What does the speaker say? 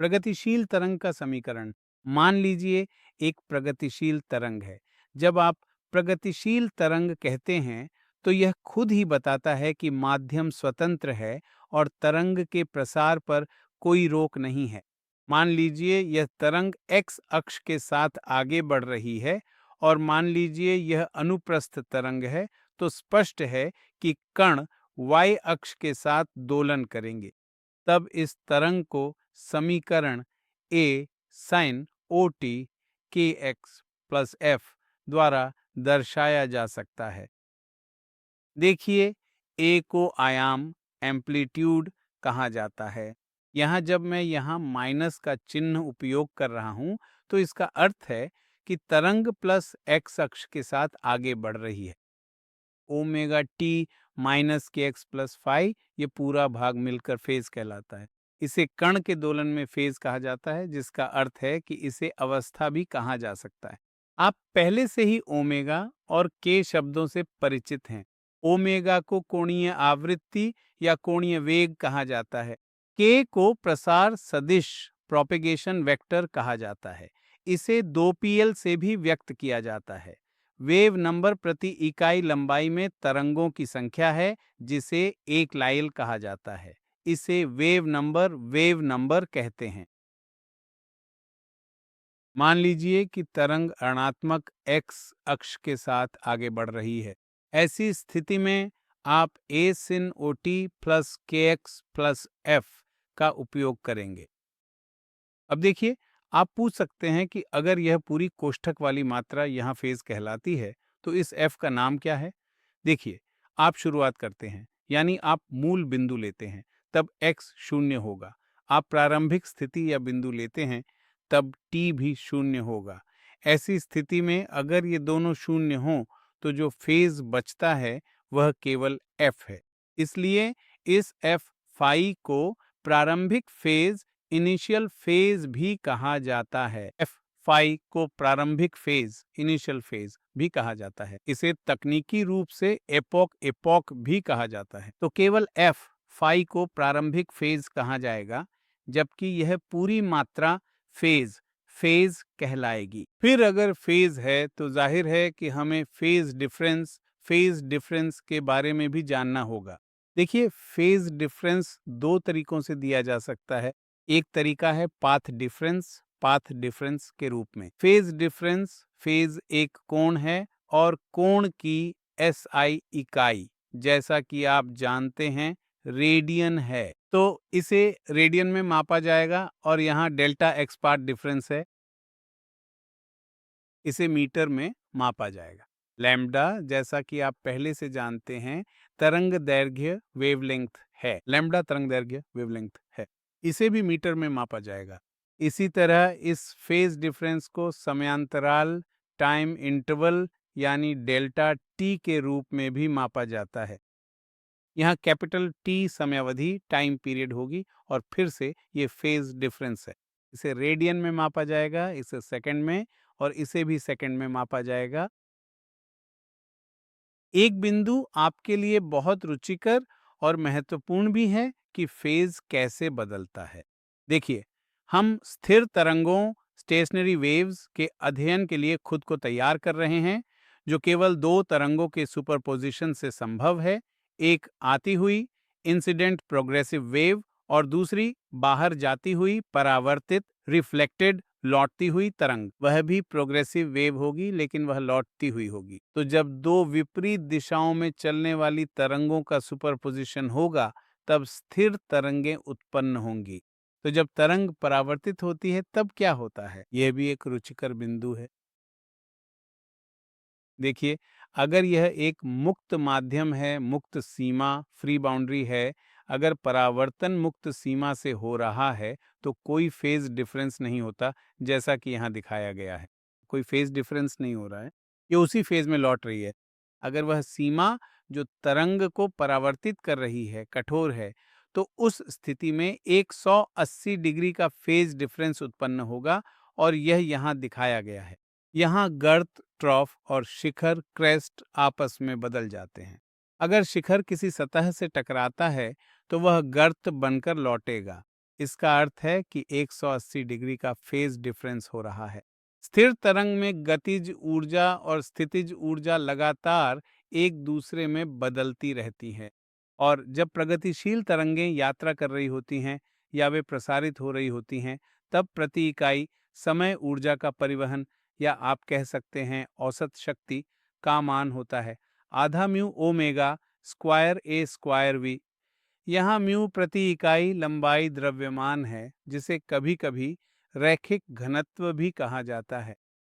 प्रगतिशील तरंग का समीकरण। मान लीजिए एक प्रगतिशील तरंग है। जब आप प्रगतिशील तरंग कहते हैं तो यह खुद ही बताता है कि माध्यम स्वतंत्र है और तरंग के प्रसार पर कोई रोक नहीं है। मान लीजिए यह तरंग x अक्ष के साथ आगे बढ़ रही है और मान लीजिए यह अनुप्रस्थ तरंग है, तो स्पष्ट है कि कण y अक्ष के साथ दोलन करेंगे। तब इस तरंग को समीकरण a sin ot kx plus f द्वारा दर्शाया जा सकता है। देखिए, a को आयाम एम्पलीट्यूड कहा जाता है। यहाँ जब मैं यहाँ माइनस का चिन्ह उपयोग कर रहा हूँ तो इसका अर्थ है कि तरंग प्लस x अक्ष के साथ आगे बढ़ रही है। ओमेगा टी माइनस के एक्स प्लस फाई, ये पूरा भाग मिलकर फेज कहलाता है। इसे कण के दोलन में फेज कहा जाता है, जिसका अर्थ है कि इसे अवस्था भी कहा जा सकता है। आप पहले से ही ओमेगा और के शब्दों से परिचित हैं। ओमेगा को कोणीय आवृत्ति या कोणीय वेग कहा जाता है। के को प्रसार सदिश प्रोपेगेशन वेक्टर कहा जाता है। इसे 2pl से भी व्यक्त किया जाता है। वेव नंबर प्रति इकाई लंबाई में तरंगों की संख्या है, जिसे एक लाइल कहा जाता है। इसे वेव नंबर कहते हैं। मान लीजिए कि तरंग ऋणात्मक x अक्ष के साथ आगे बढ़ रही है। ऐसी स्थिति में आप a sin ot plus kx plus f का उपयोग करेंगे। अब देखिए, आप पूछ सकते हैं कि अगर यह पूरी कोष्ठक वाली मात्रा यहाँ फेज कहलाती है तो इस f का नाम क्या है। देखिए, आप शुरुआत करते हैं, यानी आप मूल बिंदु लेते हैं, तब x शून्य होगा। आप प्रारंभिक स्थिति या बिंदु लेते हैं, तब t भी शून्य होगा। ऐसी स्थिति में अगर ये दोनों शून्य हों तो जो फेज बचता है वह केवल f है। इसलिए इस f फाई को प्रारंभिक फेज इनिशियल फेज भी कहा जाता है। f फाई को प्रारंभिक फेज इनिशियल फेज भी कहा जाता है। इसे तकनीकी रूप से एपोक भी कहा जाता है। तो केवल f फाई को प्रारंभिक फेज कहा जाएगा, जबकि यह पूरी मात्रा फेज कहलाएगी। फिर अगर फेज है तो जाहिर है कि हमें फेज डिफरेंस के बारे में भी जानना होगा। देखिए, फेज डिफरेंस दो तरीकों से दिया जा सकता है। एक तरीका है पाथ डिफरेंस के रूप में। फेज डिफरेंस, फेज एक कोण है और कोण की SI इकाई, जैसा कि आप जानते हैं, रेडियन है। तो इसे रेडियन में मापा जाएगा और यहाँ डेल्टा एक्स पाथ डिफरेंस है, इसे मीटर में मापा जाएगा। लैम्ब्डा, जैसा कि आप पहले से जानते हैं, तरंग दैर्घ्य वेवलेंथ है। लैम्ब्डा तरंग दैर्घ्य वेवलेंथ है, इसे भी मीटर में मापा जाएगा। इसी तरह इस फेज डिफरेंस को समयांतराल टाइम इंटरवल यानी डेल्टा टी के रूप में भी मापा जाता है। यहाँ कैपिटल टी समयावधि टाइम पीरियड होगी और फिर से ये फेज डिफरेंस है। इसे रेडियन में मापा जाएगा, इसे सेकंड में, और इसे भी सेकंड में मापा जाएगा। एक बिंदु आपके लिए बहुत रुचिकर और महत्वपूर्ण भी है कि फेज कैसे बदलता है। देखिए, हम स्थिर तरंगों स्टेशनरी वेव्स के अध्ययन के लिए खुद को तैयार कर रहे हैं, जो केवल दो तरंगों के सुपरपोजिशन से संभव है। एक आती हुई इंसिडेंट प्रोग्रेसिव वेव और दूसरी बाहर जाती हुई परावर्तित रिफ्लेक्टेड लौटती हुई तरंग। वह भी प्रोग्रेसिव वेव होगी, लेकिन वह लौटती हुई होगी। तो जब दो विपरीत दिशाओं में चलने वाली तरंगों का सुपरपोजिशन होगा, तब स्थिर तरंगें उत्पन्न होंगी। तो जब तरंग परावर्तित होती है तब क्या होता है, यह भी एक रुचिकर बिंदु है। देखिए, अगर यह एक मुक्त माध्यम है, मुक्त सीमा, फ्री बाउंड्री है, अगर परावर्तन मुक्त सीमा से हो रहा है तो कोई फेज डिफरेंस नहीं होता, जैसा कि यहाँ दिखाया गया है। कोई फेज डिफरेंस नहीं हो रहा है, ये उसी फेज में लौट रही है। अगर वह सीमा जो तरंग को परावर्तित कर रही है कठोर है, तो उस स्थिति में 180 डिग्री का फेज डिफरेंस उत्पन्न होगा और यह यहाँ दिखाया गया है। यहाँ गर्त, ट्रॉफ और शिखर, क्रेस्ट आपस में बदल जाते हैं। अगर शिखर किसी सतह से टकराता है तो वह गर्त बनकर लौटेगा। इसका अर्थ है कि 180 डिग्री का फेज डिफरेंस हो रहा है। स्थिर तरंग में गतिज ऊर्जा और स्थितिज ऊर्जा लगातार एक दूसरे में बदलती रहती है, और जब प्रगतिशील तरंगें यात्रा कर रही होती हैं या वे प्रसारित हो रही होती हैं, तब प्रति इकाई समय ऊर्जा का परिवहन, या आप कह सकते हैं औसत शक्ति, का मान होता है आधा mu omega square A square V. यहाँ म्यू प्रति इकाई लंबाई द्रव्यमान है, जिसे कभी कभी रैखिक घनत्व भी कहा जाता है।